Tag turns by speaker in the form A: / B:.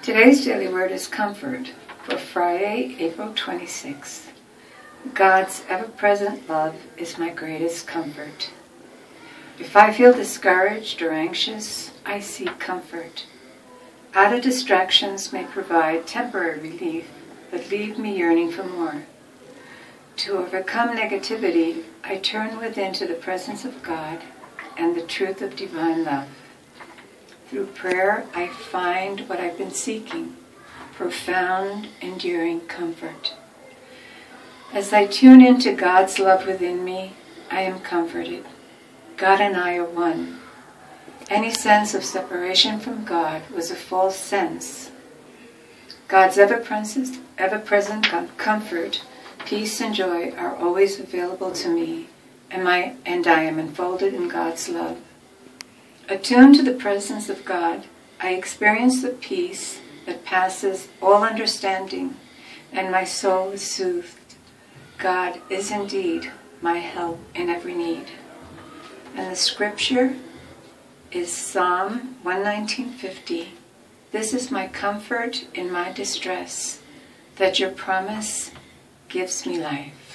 A: Today's daily word is comfort for Friday, April 26th. God's ever-present love is my greatest comfort. If I feel discouraged or anxious, I seek comfort. Outer distractions may provide temporary relief, but leave me yearning for more. To overcome negativity, I turn within to the presence of God and the truth of divine love. Through prayer, I find what I've been seeking, profound, enduring comfort. As I tune into God's love within me, I am comforted. God and I are one. Any sense of separation from God was a false sense. God's ever-present comfort, peace, and joy are always available to me, and I am enfolded in God's love. Attuned to the presence of God, I experience the peace that passes all understanding, and my soul is soothed. God is indeed my help in every need. And the scripture is Psalm 119:50. This is my comfort in my distress, that your promise gives me life.